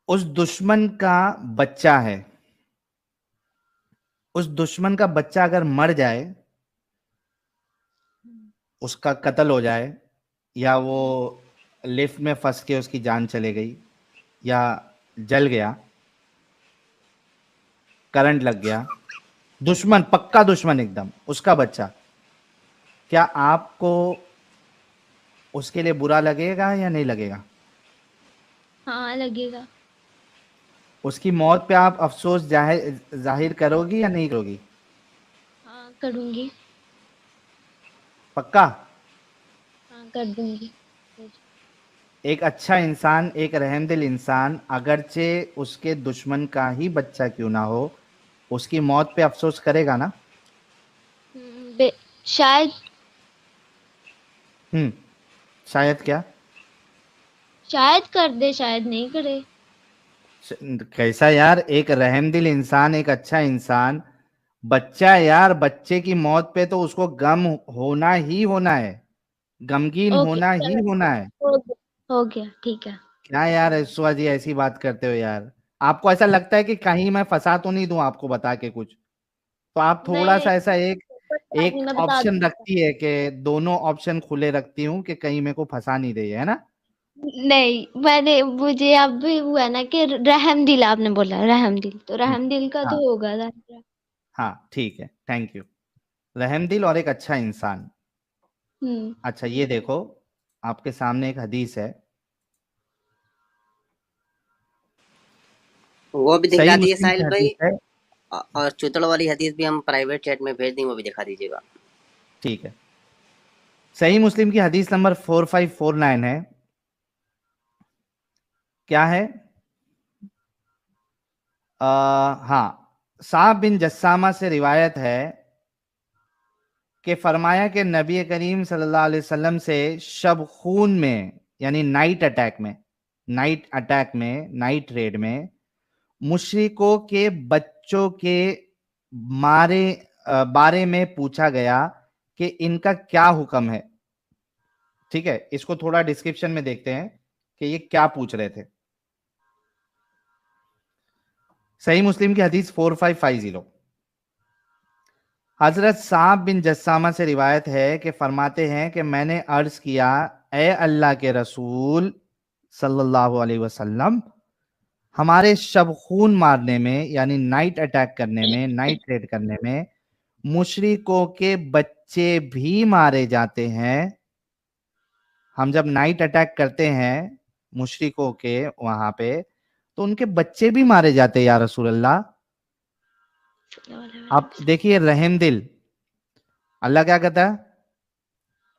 उस दुश्मन का बच्चा है, उस दुश्मन का बच्चा अगर मर जाए, उसका कत्ल हो जाए, या वो लिफ्ट में फंस के उसकी जान चले गई, या जल गया, करंट लग गया, दुश्मन, पक्का दुश्मन एकदम, उसका बच्चा, क्या आपको उसके लिए बुरा लगेगा या नहीं लगेगा? हाँ लगेगा। उसकी मौत पे आप अफसोस जाहिर जाहिर करोगी या नहीं करोगी? हाँ करूंगी। पक्का? हाँ कर दूंगी। एक अच्छा इंसान, एक रहमदिल इंसान, अगरचे उसके दुश्मन का ही बच्चा क्यों ना हो, उसकी मौत पे अफसोस करेगा ना? शायद। शायद क्या? शायद कर दे, शायद नहीं करे। कैसा यार, एक रहमदिल इंसान, एक अच्छा इंसान, बच्चा यार, बच्चे की मौत पे तो उसको गम होना ही होना है, गमगीन ओके होना ही चलो। होना है। हो गया ठीक है। क्या यार ऐश्वर्या जी ऐसी बात करते हो यार? आपको ऐसा लगता है कि कहीं मैं फंसा तो नहीं दूं आपको बता के कुछ? तो आप नहीं थोड़ा नहीं, सा ऐसा एक कोई बात नहीं, एक मैं बता ऑप्शन दूंगी। रखती है कि दोनों ऑप्शन खुले रखती हूँ कि कहीं मेरे को फंसा नहीं रही है ना? नहीं मैंने, मुझे अब भी हुआ ना कि रहमदिल, आपने बोला रहमदिल, तो हम्म, रहमदिल का हाँ तो होगा ना। हाँ ठीक है, थैंक यू। रहमदिल और एक अच्छा इंसान। हम्म। अच्छा ये देखो, आपके सामने एक हदीस है, वो भी सही दिखला दिए मुस्लिम की साहिल भाई। हदीस है। और चुतड़ वाली हदीस भी हम प्राइवेट चैट में भेज दें, वो भी दिखा दीजिएगा। ठीक है, सही मुस्लिम की हदीस नंबर 4549 है। क्या है? हाँ, साहब बिन जस्सामा से रिवायत है कि फरमाया कि नबी करीम सल्लल्लाहु अलैहि वसल्लम से शब खून में, यानी नाइट अटैक में, नाइट रेड में मुशरिकों के बच्चों के मारे बारे में पूछा गया कि इनका क्या हुक्म है। ठीक है, इसको थोड़ा डिस्क्रिप्शन में देखते हैं कि ये क्या पूछ रहे थे। सही मुस्लिम की हदीस 4550। हजरत साहब बिन जस्सामा से रिवायत है कि फरमाते हैं कि मैंने अर्ज किया, ए अल्लाह के रसूल सल्लल्लाहु अलैहि वसल्लम, हमारे शब खून मारने में, यानी नाइट अटैक करने में, नाइट रेड करने में मुशरिकों के बच्चे भी मारे जाते हैं। हम जब नाइट अटैक करते हैं मुशरिकों के वहां पे, तो उनके बच्चे भी मारे जाते हैं या रसूल अल्लाह। आप देखिए, रहम दिल, अल्लाह क्या कहता है?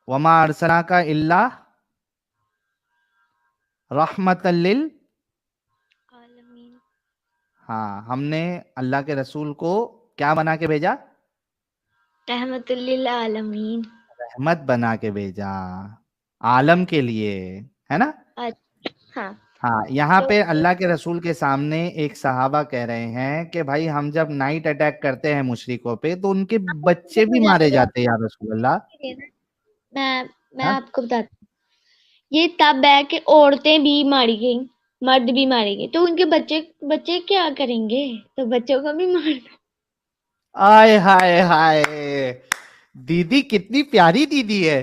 वमा अरसना का इल्ला रहमतल लिल। आलमीन। हाँ, हमने अल्लाह के रसूल को क्या बना के भेजा? रहमतुल लिल आलमीन। रहमत बना के भेजा, आलम के लिए, है ना? अच्छा हाँ। हाँ, यहाँ तो पे अल्लाह के रसूल के सामने एक सहाबा कह रहे हैं कि भाई हम जब नाइट अटैक करते हैं मुशरिकों पे तो उनके बच्चे भी मारे जाते हैं या रसूल अल्लाह। मैं मैं हाँ? आपको बताती हूँ। ये तब है कि औरतें भी मारी गई, मर्द भी मारे गए, तो उनके बच्चे बच्चे क्या करेंगे? तो बच्चों को भी मार दो। आय हाय हाय, दीदी कितनी प्यारी दीदी है,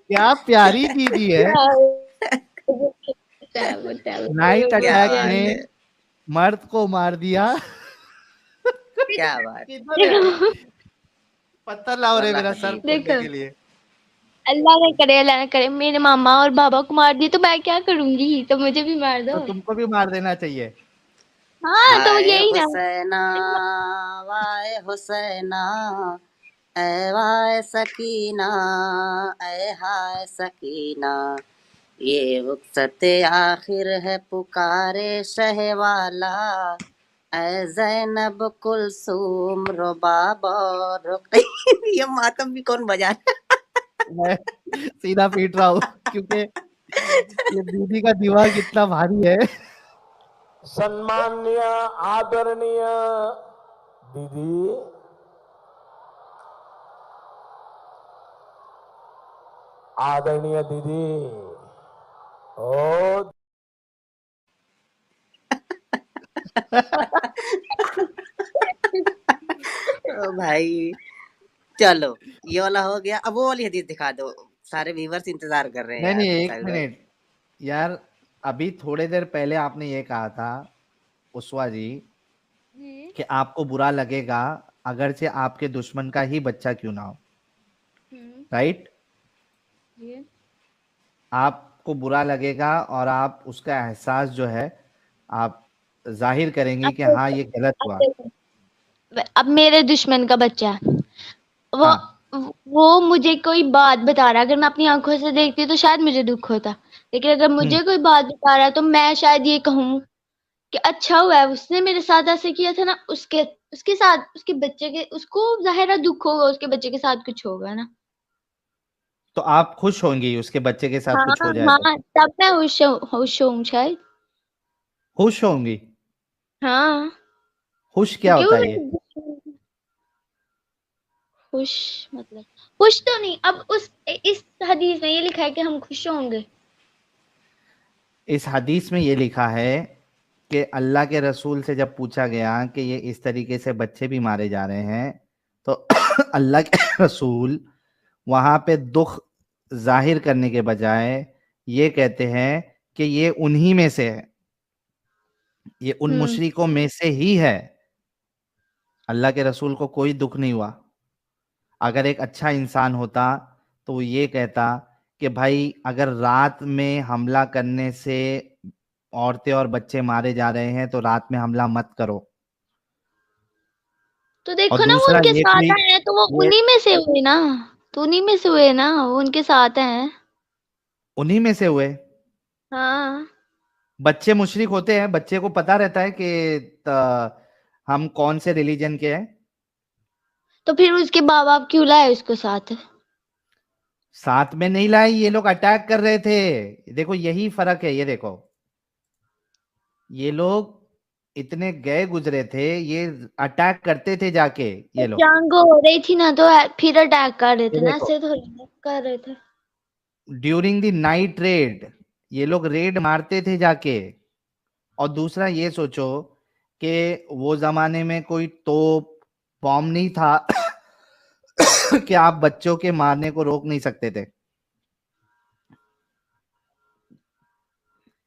क्या प्यारी दीदी है। नाइट क्या अटैक बात में है। मर्द को मार दिया। क्या बात। किधर है? देखो पत्थर लाओ रे वाला मेरा सर हदीस। फोड़ने देखो, के लिए। अल्लाह ना करे मेरे मामा और बाबा को मार दिए तो मैं क्या करूंगी? तो मुझे भी मार तो दो। तुमको भी मार देना चाहिए। हाँ तो हाय यही ना। हुसैना, वाय हुसैना, ऐ वाय सकीना, ऐ हाय सकीना, ये वक़्त आखिर है पुकारे शहवाला, ऐ ज़ैनब कुलसूम रुबाब और रुक़ैया। ये मातम भी कौन बजा रहा मैं सीधा पीट रहा हूँ क्योंकि ये दीदी का दिमाग इतना भारी है। सन्माननीय आदरणीय दीदी, आदरणीय दीदी, ओ भाई चलो ये वाला हो गया, अब वो वाली हदीस दिखा दो, सारे व्यूवर्स इंतजार कर रहे हैं नहीं यार नहीं, एक साहिल भाई। मिनट यार, अभी थोड़े देर पहले आपने ये कहा था उस्वा जी जी कि आपको बुरा लगेगा अगरचे आपके दुश्मन का ही बच्चा क्यों ना हो, राइट? जी आपको बुरा लगेगा और आप उसका एहसास जो है आप जाहिर करेंगे अब कि हाँ देखो ये गलत अब हुआ। देखो अब मेरे दुश्मन का बच्चा है, वो हाँ वो मुझे कोई बात बता रहा है, अगर मैं अपनी आंखों से देखती तो शायद मुझे दुख होता, लेकिन अगर मुझे कोई बात बता रहा है तो मैं शायद ये कहूँ कि अच्छा हुआ है उसने मेरे साथ ऐसे किया था ना, उसके उसके साथ उसके बच्चे के उसको ज़ाहिर है दुख होगा, उसके बच्चे के साथ कुछ होगा ना। तो आप खुश होंगी उसके बच्चे के साथ हाँ कुछ हो जाए तो? हाँ, तब मैं खुश हूँ शायद। खुश होंगी? हाँ, खुश क्या क्योंकि वो होता है ये? मेरे दुश्मन खुश मतलब खुश तो नहीं, अब उस इस हदीस में ये लिखा है कि हम खुश होंगे। इस हदीस में ये लिखा है कि अल्लाह के रसूल से जब पूछा गया कि ये इस तरीके से बच्चे भी मारे जा रहे हैं तो अल्लाह के रसूल वहां पे दुख जाहिर करने के बजाय ये कहते हैं कि ये उन्हीं में से है, ये उन हम्म मुशरिकों में से ही है। अल्लाह के रसूल को कोई दुख नहीं हुआ। अगर एक अच्छा इंसान होता तो वो ये कहता कि भाई अगर रात में हमला करने से औरतें और बच्चे मारे जा रहे हैं तो रात में हमला मत करो। तो और देखो ना वो दूसरा उनके ये साथ भी, हैं तो वो ये उन्हीं में से हुए ना, तो उन्हीं में से हुए ना, वो उनके साथ हैं। उन्हीं में से हुए। हाँ, बच्चे मुशरिक होते हैं, बच्चे को पता रहता है कि हम कौन से रिलीजन के हैं। तो फिर उसके माँ बाप क्यों लाए उसको साथ? साथ में नहीं लाए, ये लोग अटैक कर रहे थे। देखो यही फर्क है, ये देखो ये लोग इतने गए गुजरे थे, ये अटैक करते थे जाके तो ये लोग। जंग हो रही थी ना, तो फिर अटैक कर रहे ये थे ना, देखो ऐसे थोड़ी कर रहे थे। ड्यूरिंग द नाइट रेड ये लोग रेड मारते थे जाके। और दूसरा ये सोचो कि वो जमाने में कोई तोप बॉम्ब नहीं था कि आप बच्चों के मारने को रोक नहीं सकते थे।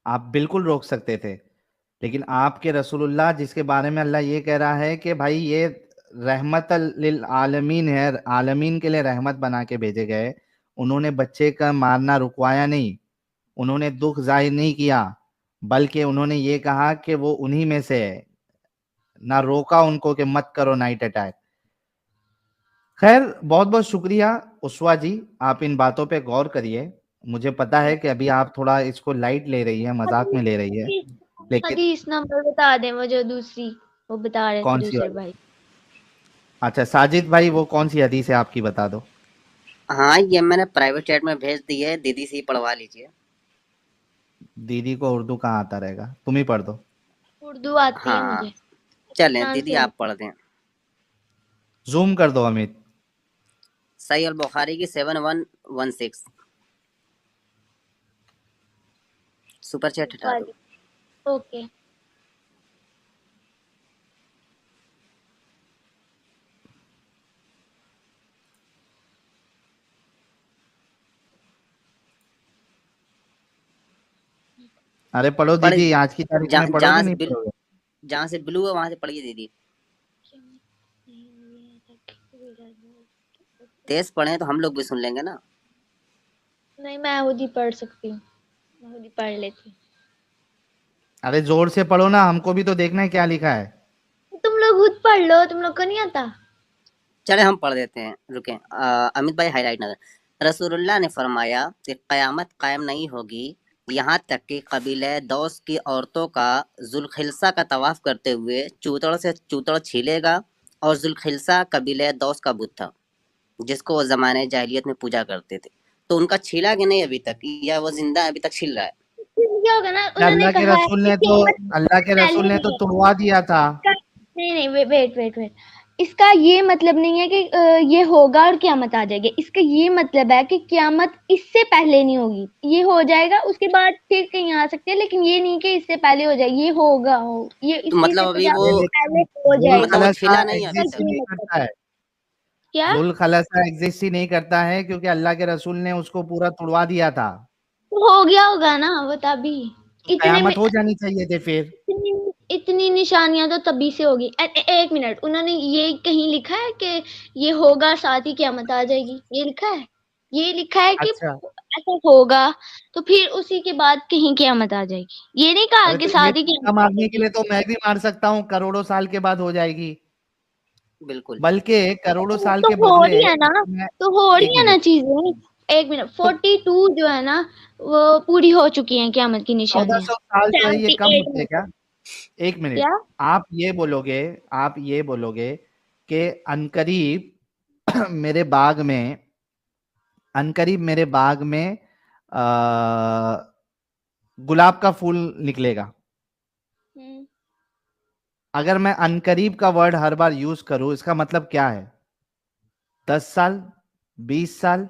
आप बिल्कुल रोक सकते थे, लेकिन आपके रसूलुल्लाह जिसके बारे में अल्लाह ये कह रहा है कि भाई ये रहमत लिल आलमीन है, आलमीन के लिए रहमत बना के भेजे गए, उन्होंने बच्चे का मारना रुकवाया नहीं, उन्होंने दुख जाहिर नहीं किया, बल्कि उन्होंने ये कहा कि वो उन्हीं में से है, ना रोका उनको कि मत करो नाइट अटैक। खैर बहुत बहुत शुक्रिया उस्वा जी, आप इन बातों पे गौर करिए। मुझे पता है कि अभी आप थोड़ा इसको लाइट ले रही है, मजाक में ले रही है, हदीस लेकिन हदीस नंबर बता दें, वो जो दूसरी वो बता रहे थे कौन सी दूसरे वाली? भाई। अच्छा साजिद भाई, वो कौन सी हदीस है आपकी, बता दो। हाँ ये मैंने प्राइवेट चैट में भेज दी है, दीदी से ही पढ़वा लीजिए। दीदी को उर्दू कहाँ आता रहेगा, तुम ही पढ़ दो। उर्दू आती है हाँ मुझे, चलें ध्यान दीदी से आप पढ़ दें। जूम कर दो अमित। सही अल बुखारी की 7116 सुपर चैट हटा दो। ओके। अरे पढ़ो पढ़ दीदी, आज की तारीख में पढ़ोगे नहीं पढ़ोगे? जहाँ से ब्लू है वहां से पढ़िए दीदी, तेज पढ़े तो हम लोग भी सुन लेंगे ना। नहीं, मैं खुद ही पढ़ सकती हूँ, मैं खुद ही पढ़ लेती हूँ। अरे जोर से पढ़ो ना, हमको भी तो देखना है क्या लिखा है। तुम लोग खुद पढ़ लो, तुम लोग को नहीं आता। चले हम पढ़ देते हैं, रुकें। अमित भाई हाईलाइट नजर। रसूलुल्लाह ने फरमाया कि क़यामत कायम नहीं होगी यहाँ तक कि कबीले दौस की औरतों का जुल्खिल्सा का तवाफ करते हुए चूतड़ से चूतड़ छीलेगा। और जुल्खिल्सा कबीले दौस का बुत था जिसको वो जमाने जाहिलियत में पूजा करते थे। तो उनका छीला कि नहीं अभी तक, या वो जिंदा है, अभी तक छिल रहा है? फिर क्या होगा ना, उन्होंने अल्लाह के कहा है रसूल कि ने तो कीमत अल्लाह के पहले रसूल ने तो नहीं है तुड़वा दिया था। इसका। नहीं नहीं, वेट वेट वेट, इसका ये मतलब नहीं है कि ये होगा और क्यामत आ जाएगी। इसका ये मतलब है कि क्यामत इससे पहले नहीं होगी, ये हो जाएगा उसके बाद फिर कहीं आ सकती है, लेकिन ये नहीं कि इससे पहले हो जाए, ये होगा हो ये तो इससे मतलब अभी वो 50 साल पहले हो वो मतलब जाएगा। वो अलग सा छिला नहीं अभी इसका एग्जिस्ट तक। ये नहीं मतलब करता है। क्या जुल्खलसा एग्जिस्ट ही नहीं करता है क्योंकि अल्लाह के रसूल ने उसको पूरा तुड़वा दिया था, हो गया होगा ना वो तभी। तो इतने में कयामत हो जानी चाहिए थी फिर। इतनी निशानियां तो तभी से होगी। एक मिनट, उन्होंने ये कहीं लिखा है कि ये होगा साथ ही क़यामत आ जाएगी? ये लिखा है? ये लिखा है कि अच्छा, ऐसा होगा तो फिर उसी के बाद कहीं क़यामत आ जाएगी। ये नहीं कहा अरे कि तो ये साथ ही तुक्का क़यामत आ मारने के जाएगी। लिए तो मैं भी मार सकता हूँ, करोड़ों साल के बाद हो जाएगी, बिल्कुल। बल्कि करोड़ों तो साल तो के हो बदले रही है ना, मैं तो हो एक रही है ना मिनट चीजें। एक मिनट, तो 42 जो है ना वो पूरी हो चुकी हैं क़यामत की निशानियां। 1400 साल जो है ये कम 78 होते में। हैं क्या? एक मिनट, क्या? आप ये बोलोगे कि अनकरीब मेरे बाग में, अनकरीब मेरे बाग में गुलाब का फूल निकलेगा। हम्म, अगर मैं अनकरीब का वर्ड हर बार यूज करूं इसका मतलब क्या है? 10 साल, 20 साल,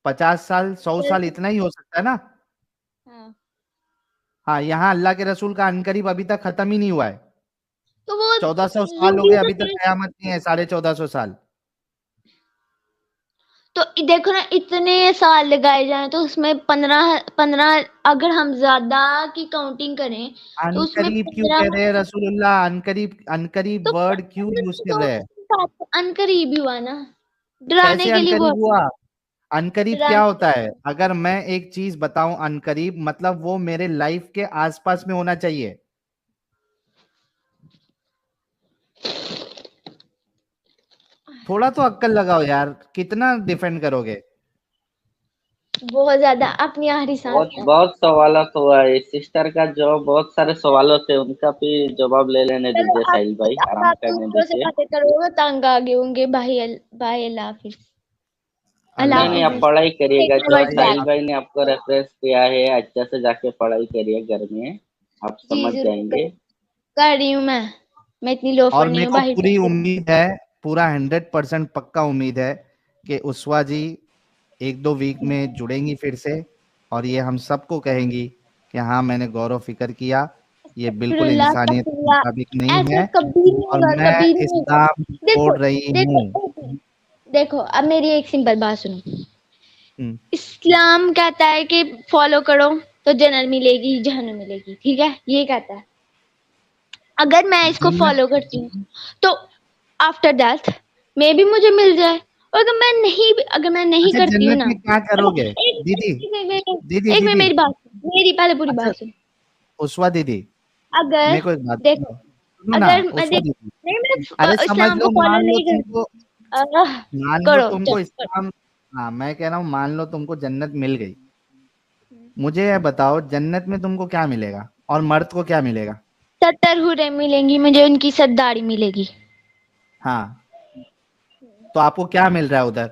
50 साल, 100 साल, इतना ही हो सकता है ना? हाँ। हाँ, यहाँ अल्लाह के रसूल का अनकरीब अभी तक खत्म ही नहीं हुआ है। तो वो 1400 साल हो जल्दी गए, से अभी तक कयामत नहीं है, 1450 साल। तो देखो ना, इतने साल लगाए जाएं तो उसमें 15 अगर हम ज्यादा की काउंटिंग करें तो उसमें अनकरीब क्यों 15। कह रहे हैं रसूलुल्लाह? अनकरीब, अनकरीब तो वर्ड क्यों यूज कर रहे हैं? अनकरीब ही हुआ ना, डराने कैसे के लिए अनकरीब बोल। हुआ? अनकरीब क्या डराने होता है? अगर मैं एक चीज बताऊं अनकरीब, मतलब वो मेरे लाइफ के आसपास में होना चाहिए। थोड़ा तो अक्ल लगाओ यार, कितना डिफेंड करोगे? बहुत ज्यादा अपनी आखिरी सांस बहुत तक। बहुत सवालत हुआ है सिस्टर का, जो बहुत सारे सवालों थे उनका भी जवाब ले लेने चलो दीजिए। साहिल भाई अब आराम आप करने दूसरों से दीजिए। बातें करो, वो तंग आ गए होंगे। भाई भाई अल्लाह हाफिज। अल्लाह अल्लाह नहीं नहीं, आप हाफिज। हाफिज। पढ़ाई करिएगा। टेक माय जो वर्ड्स भाई साहिल बैक। भाई ने आपको रेफरेंस किया है अच्छे से जाके पढ़ाई करिए घर में, आप जी समझ जरूर जाएंगे। कर रही हूँ मैं इतनी लोफर और नहीं मेरे हूँ को भाई। पूरी उम्मीद है, पूरा 100% पक्का उम्मीद है कि उस्वा जी 1-2 वीक में जुड़ेंगी फिर से, और ये हम सबको कहेंगी कि हाँ मैंने गौर व फिक्र किया, ये बिल्कुल अस्तगफिरुल्लाह, इंसानियत के अस्तगफिरुल्लाह। मुताबिक नहीं ऐसा है, कभी नहीं और होगा, मैं कभी नहीं होगा। इस्लाम देखो छोड़ रही देखो हूँ। एक मिनट, देखो अब मेरी एक सिंपल बात सुनो। हम्म, इस्लाम कहता है कि फॉलो करो तो जन्नत मिलेगी जहन्नम मिलेगी, ठीक है, ये कहता है। अगर मैं इसको जन्नत, फॉलो करती हूँ तो आफ्टर डेथ मे भी मुझे मिल जाए, और अगर मैं नहीं अच्छा करती हूँ जन्नत ना। में क्या करोगे? दीदी, दीदी एक मिनट दीदी, मेरी बात सुन, मेरी पहले पूरी अच्छा बात सुन। उस्वा दीदी, अगर मेरे को एक बात देखो, सुनो ना, अगर उस्वा दीदी, नहीं मैं अरे समझ इस्लाम को लो, फॉलो मान लो नहीं करती। तुमको, मान लो करो तुमको चलो। इस्लाम, हाँ मैं कह रहा हूँ मान लो तुमको जन्नत मिल गई, मुझे ये बताओ जन्नत में तुमको क्या मिलेगा और मर्द को क्या मिलेगा? 70 हुरें मिलेंगी मुझे, उनकी सरदारी मिलेगी। हाँ, तो आपको क्या मिल रहा है उधर?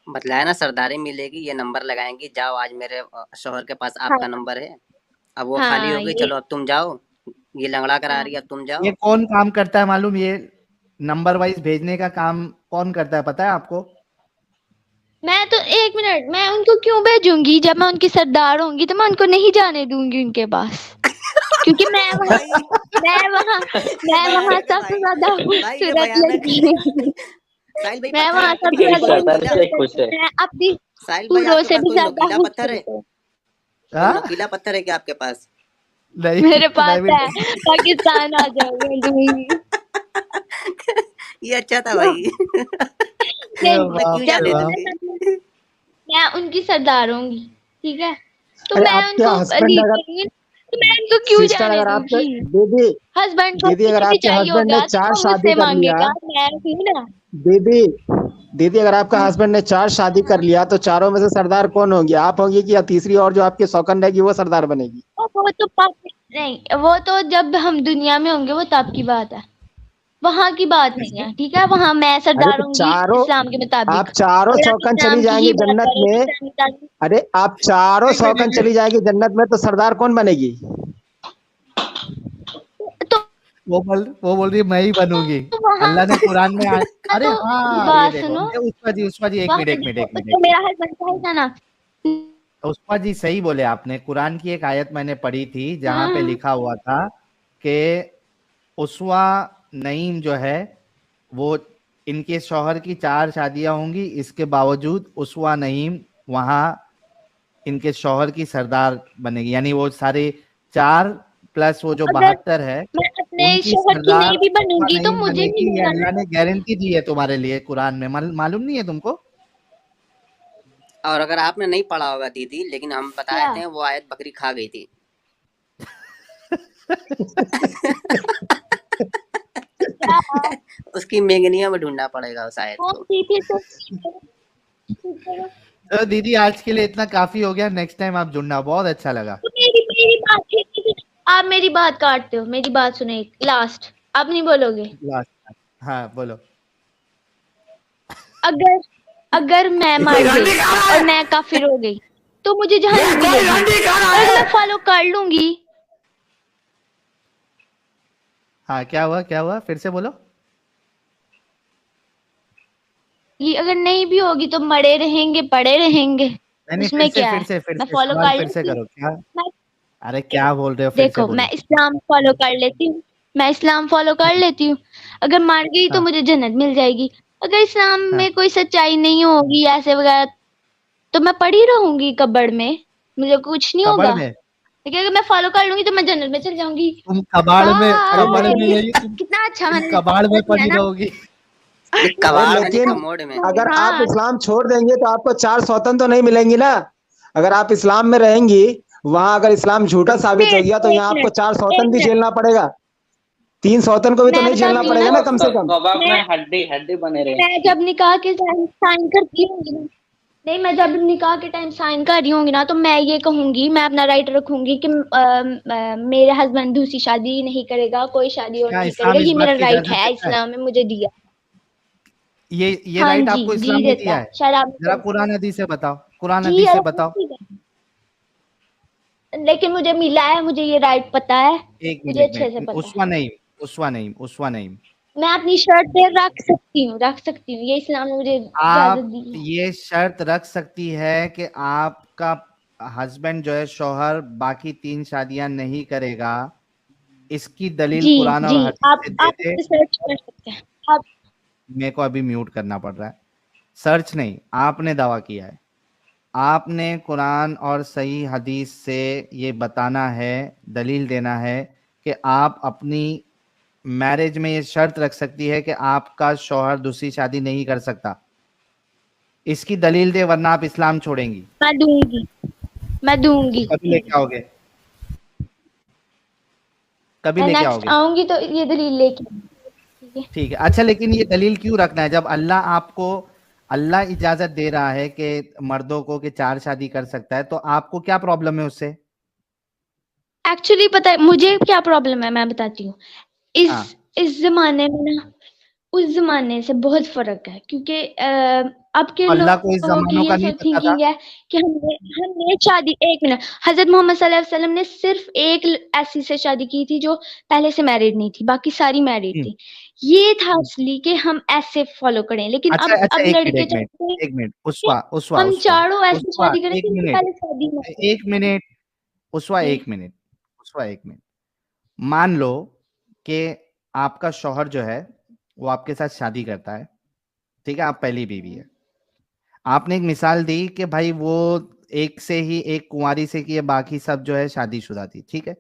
बतलाया ना, सरदारी मिलेगी, ये नंबर लगाएंगी, जाओ आज मेरे शोहर के पास हाँ आपका नंबर है, अब वो खाली हाँ हो गई, ये चलो अब तुम जाओ, ये लंगड़ा करा हाँ। रही है, अब तुम ये जाओ। कौन काम करता है मालूम? ये नंबर वाइज भेजने का काम कौन करता है पता है आपको? मैं तो एक मिनट, मैं उनको क्यों भेजूंगी? जब मैं उनकी सरदार होंगी तो मैं उनको नहीं जाने दूंगी उनके पास, क्योंकि भाई मैं वहाँ ये मैं वहाँ भयानक है सबसे भाई, ज्यादा भाई ये खूबसूरत भयानक लड़की है। हूँ। साहिल भाई मैं पत्थर है वहाँ आपके सबसे पास, ठीक कोई है, ज्यादा शैतानी नुकीला? से खूबसूरत खुश हूँ। है। मैं अपनी साहिल भाई हूरों आपके से पास भी कोई ज्यादा नुकीला पत्थर है? खूबसूरत हूँ। कोई हाँ? नुकीला पत्थर है क्या आपके पास? नहीं, मेरे मैं पास भी है, पाकिस्तान आ जाओ मैं दूंगी। ये अच्छा था भाई। नहीं, मैं क्यों बाप रे जाने जब बाप। दूंगी। मैं उनकी सरदार होंगी, ठीक है, तो अरे मैं आपके उनको हस्बैंड लीड अगर करूंगी, तो मैं उनको क्यों सिस्टर जाने अगर आपके दूंगी? दीदी हस्बैंड को दीदी अगर कुछ भी आपके चाहिए हस्बैंड ने होगा तो चार वो शादी मुझसे कर लिया, मांगेगा, मैं हूँ ना। दीदी दीदी अगर आपका हस्बैंड ने 4 शादी कर लिया तो चारों में से सरदार कौन होंगी? आप होंगी कि या तीसरी और जो आपकी सौकन रहेगी वो सरदार बनेगी? वो तो नहीं, वो तो जब हम दुनिया में होंगे वो तब की बात है, वहां की बात नहीं है, ठीक है। वहां मैं अरे सरदार तो होंगी चारों इस्लाम के मुताबिक। आप चारों अगर आप सौकन चली इस्लाम की जाएंगी ही बात जन्नत करें तो में, इस्लाम के मुताबिक। अरे आप चारों सौकन चली जाएंगी जन्नत में तो सरदार कौन बनेगी? तो वो बोल रही है मैं ही बनूंगी। वहां अल्लाह ने कुरान में अरे तो हाँ ये बात देखो, सुनो, उस्मा जी एक वहां मिनट, एक मिनट, देखो एक मिनट, तो एक मेरा हस्बैंड कहेगा ना। मिनट। उस्मा जी सही बोले आपने, कुरान की एक आयत मैंने पढ़ी थी जहां पे हाँ लिखा हुआ था कि उस्वा नईम जो है वो इनके शौहर की 4 शादियां होंगी, इसके बावजूद उसवा नईम वहां इनके शौहर की सरदार बनेगी, यानी वो सारे 4 प्लस वो जो अगर 72 है मैं अपने उनकी शोहर की सरदार नहीं भी उसवा बनूंगी तो नईम मुझे बनेगी। ये मिलेगा ना। अल्लाह ने गारंटी दी है तुम्हारे लिए कुरान में, मालूम नहीं है तुमको? और अगर आपने नहीं पढ़ा होगा दीदी, लेकिन हम बताए क्या? थे वो आयत बकरी खा गई थी। क्या? उसकी मेंगनियों में ढूंढना पड़ेगा उस आयत कौन को। सी थी? तो तो दीदी आज के लिए इतना काफी हो गया, नेक्स्ट टाइम आप जुड़ना, बहुत अच्छा लगा। मेरी बात है, आप मेरी बात काटते हो, मेरी बात सुने लास्ट, आप नहीं बोलोगे? लास्ट, हाँ बोलो। अगर मैं मर गई और मैं काफिर हो गई तो मुझे जहन्नम मिलेगी, और मैं फॉलो कर लूंगी। हाँ क्या हुआ फिर से बोलो। ये अगर नहीं भी होगी तो मरे रहेंगे, पड़े रहेंगे, नहीं उसमें क्या है? फिर मैं से फॉलो सवाल कर फिर से लेती करो क्या? हूँ। अरे क्या बोल रहे हो, फिर से देखो, बोलो। मैं इस्लाम फॉलो कर लेती हूँ, मैं इस्लाम फॉलो कर लेती हूँ। अगर मर गई तो हाँ मुझे जन्नत मिल जाएगी। अगर इस्लाम हाँ में कोई सच्चाई नहीं होगी ऐसे वगैरह, तो मैं पड़ी रहूंगी कब्र में, मुझे कुछ नहीं कब्र होगा। में? लेकिन अगर मैं फॉलो कर लूंगी तो मैं जन्नत में चल जाऊंगी। तुम कबाड़ में, कबाड़ में ये यही कितना अच्छा मैंने कबाड़ में बताया पड़ी ना। रहोगी। ये अरे कबाड़ में नहीं, लेकिन कमोड में। अगर आप हाँ, इस्लाम छोड़ देंगे तो आपको 4 सौतन तो नहीं मिलेंगी ना। अगर आप इस्लाम में रहेंगी, वहां अगर इस्लाम झूठा साबित हो गया तो एक यहाँ आपको मिनट 4 एक सौतन भी मिनट झेलना पड़ेगा। 3 सौतन को भी तो मैं नहीं झेलना बताती हूँ पड़ेगा ना। ना कम से कम। कबाब मैं में हड्डी हड्डी बने रहे। मैं जब निकाह के टाइम साइन करती होंगी ना, नहीं, मैं जब निकाह के टाइम साइन कर रही होंगी ना, तो मैं ये कहूंगी, मैं अपना राइट रखूंगी कि मेरे हस्बैंड दूसरी शादी नहीं करेगा, कोई शादी और क्या नहीं करेगा। इस्लाम इस ये बात मेरा की राइट इजाजत है, देता है? इस्लाम ने मुझे दिया। ये हाँ राइट जी, आपको जी इस्लाम ने देता दिया है, है? शायद आप जरा कुरान हदीस से बताओ, कुरान जी हदीस से बताओ। लेकिन मुझे मिला है, मुझे ये राइट पता है, एक मुझे अच्छे से मिनट, पता है। उसवा नहीं। मैं अपनी शर्ट पे रख सकती हूँ, ये इस्लाम ने मुझे इजाजत आप दी है। ये शर्त रख सकती है कि आपका हस्बैंड जो है शौहर बाकी 3 शादियां नहीं करेगा, इसकी दलील जी कुरान और जी, हदीस से दे आप दे। सर्च कर सकते हैं आप। मेरे को अभी म्यूट करना पड़ रहा है। सर्च नहीं, आपने दावा किया है, आपने कुरान और सही हदीस से ये बताना है, दलील देना है कि आप अपनी मैरिज में ये शर्त रख सकती है कि आपका शौहर दूसरी शादी नहीं कर सकता। इसकी दलील दे, वरना आप इस्लाम छोड़ेंगी। मैं दूंगी। कभी लेके आओगे? कभी मैं लेके नेक्स्ट आओगे? आऊंगी तो ये दलील लेके आऊंगी। ठीक है, अच्छा, लेकिन ये दलील क्यों रखना है जब अल्लाह इजाजत दे रहा है कि मर्दों को कि 4 शादी कर सकता है, तो आपको क्या प्रॉब्लम है उससे? एक्चुअली पता है मुझे क्या प्रॉब्लम है, मैं बताती हूँ। हाँ इस जमाने में ना उस जमाने से बहुत फर्क है, क्योंकि अब के अल्लाह को इस लोगों की जमानों का ये नहीं सब पता था। थिंकिंग है कि हमने शादी, एक मिनट, हजरत मोहम्मद सल्लल्लाहु अलैहि वसल्लम ने सिर्फ एक ऐसी से शादी की थी जो पहले से मैरिड नहीं थी, बाकी सारी मैरिड हम्म, थी। ये था असली कि हम ऐसे फॉलो करें, लेकिन अच्छा अच्छा, अब एक मिनट लड़के एक मिनट चाहते हैं एक मिनट, कि उस्वा उस्वा हम उस्वा चारों ऐसी उस्वा शादी करें एक जिनकी मिनट, पहले शादी ना हो। एक मिनट, उस्वा जी एक मिनट, उस्वा एक मिनट। मान लो कि आपका शौहर जो है वो आपके साथ शादी करता है, ठीक है, आप पहली बीवी है। आपने एक मिसाल दी कि भाई वो एक से ही, एक कुंवारी से की है, बाकी सब जो है शादीशुदा थी, ठीक है।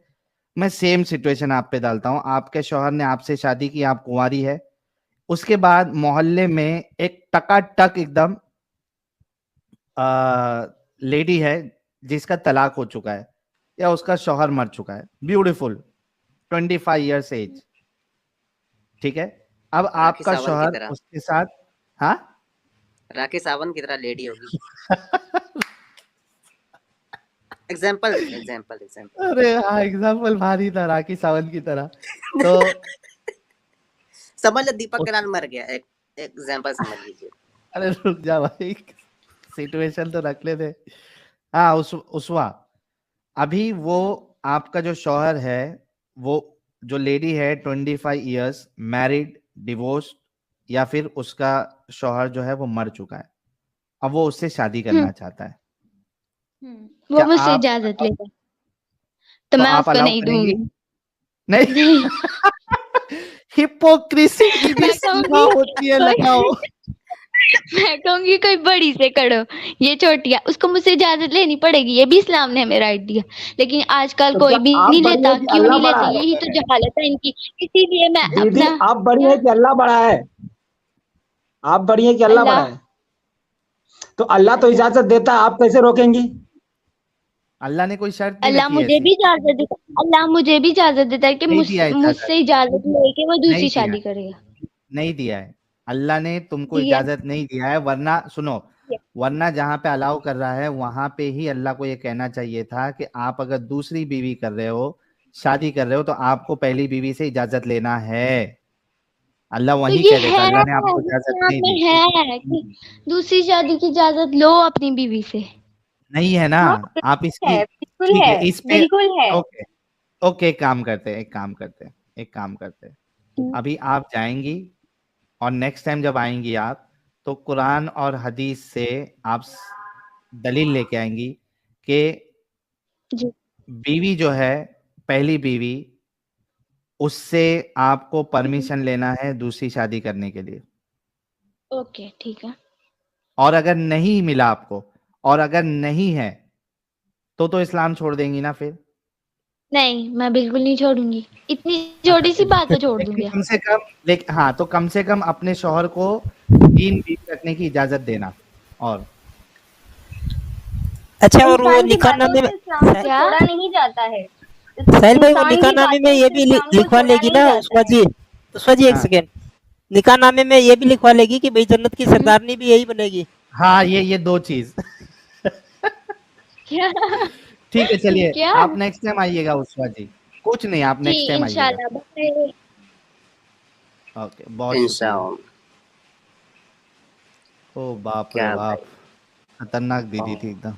मैं सेम सिचुएशन आप पे डालता हूं, आपके शौहर ने आपसे शादी की, आप कुंवारी है, उसके बाद मोहल्ले में एक टकाटक एकदम लेडी है जिसका तलाक हो चुका है या उसका शौहर मर चुका है, ब्यूटीफुल, 25 ईयर्स एज, ठीक है। अब राखी आपका सावंत की शौहर तरह। उसके साथ, हाँ राखी सावंत की तरह लेडी होगी। Example example example. अरे हाँ, एग्जाम्पल भारी था, राखी सावंत की तरह। तो समझ लो दीपक उस, कलाल मर गया, एक एग्जाम्पल समझ लीजिए। अरे रुक जा भाई, सिचुएशन तो रख ले दे। हाँ, उसवा, अभी वो आपका जो शौहर है, वो जो लेडी है 25 ईयर्स मैरिड, डिवोर्स, या फिर उसका शौहर जो है वो मर चुका है, अब वो उससे शादी करना चाहता है, वो क्या मुझसे आप इजाजत लेगा तो तो मैं आप उसको अलाउ नहीं करेंगी? दूंगी। नहीं। नहीं, हिपोक्रेसी की भी मैं सीमा कहूंगी होती है, कोई लगाओ। मैं कहूंगी कोई बड़ी से करो, ये छोटिया, उसको मुझसे इजाजत लेनी पड़ेगी, ये भी इस्लाम ने हमें राइट दिया। लेकिन आजकल तो कोई क्या भी आप नहीं बड़ी लेता, है कि क्यों अल्लाह नहीं बड़ा लेते, है? यही तो जहालत है इनकी। इसीलिए मैं दीदी अपना आप बड़ी क्या है कि अल्लाह बड़ा है? आप बड़ी है कि अल्लाह बड़ा अल्लाह है? तो अल्लाह तो इजाजत देता है, आप कैसे रोकेंगी? अल्लाह ने कोई शर्त नहीं अल्लाह रखी मुझे ऐसी, भी इजाजत देता, अल्लाह मुझे भी इजाजत देता है कि नहीं दिया इजाजत, मुझसे इजाजत लेके वो नहीं दूसरी दिया, शादी करेगा। नहीं दिया है। अल्लाह ने तुमको दिया इजाजत नहीं दिया है, वरना सुनो, वरना जहां पे अलाउ कर रहा है वहां पे ही अल्लाह को ये कहना चाहिए था कि आप अगर दूसरी बीवी कर रहे हो, शादी कर रहे हो, तो आपको पहली बीवी से इजाजत लेना है। अल्लाह तो वही ये कह देता, है, अल्लाह ने आपको इजाजत इस्लाम नहीं दी। में है कि दूसरी शादी की इजाजत लो अपनी बीवी से। नहीं है ना, हाँ आप इसकी, है, बिल्कुल ठीक है, है, इस पे, बिल्कुल है। ओके, ओके, एक काम करते हैं, एक काम करते हैं, अभी आप जाएंगी और नेक्स्ट टाइम जब आएंगी आप, तो कुरान और हदीस से आप दलील लेके आएंगी कि जी बीवी जो है, पहली बीवी, उससे आपको परमिशन लेना है दूसरी शादी करने के लिए। ओके ठीक है। और अगर नहीं मिला आपको, और अगर नहीं है, तो इस्लाम छोड़ देंगी ना फिर? नहीं, मैं बिल्कुल नहीं छोड़ूंगी, इतनी अच्छा, छोटी सी बात तो छोड़ लेकिन दूंगी। कम से कम, हाँ, तो कम से कम अपने शौहर को 3 बीवी रखने की इजाजत देना। और अच्छा, और वो इंसान की बातों निकाहनामे में से इस्लाम को क्या छोड़ा नहीं जाता है। साहिल भाई, वो इंसान की निकाहनामे में बातों ये से भी इस्लाम को लिखवा छोड़ा लेगी नहीं ना जाता है। उस्मा जी एक हाँ, सेकेंड, निकाहनामे में ये भी लिखवा लेगी कि भाई जन्नत की सरदारनी भी यही बनेगी। हाँ, ये 2 चीज। क्या ठीक है, चलिए, क्या आप नेक्स्ट टाइम आइएगा उस्मा जी। कुछ नहीं, आप जी नेक्स्ट टाइम आइएगा। इंशाल्लाह बाय। ओके, बहुत शुक्रिया। इंशाअल्लाह। ओ बाप रे क्या बाप, भाई, खतरनाक दीदी बहुत थी एकदम।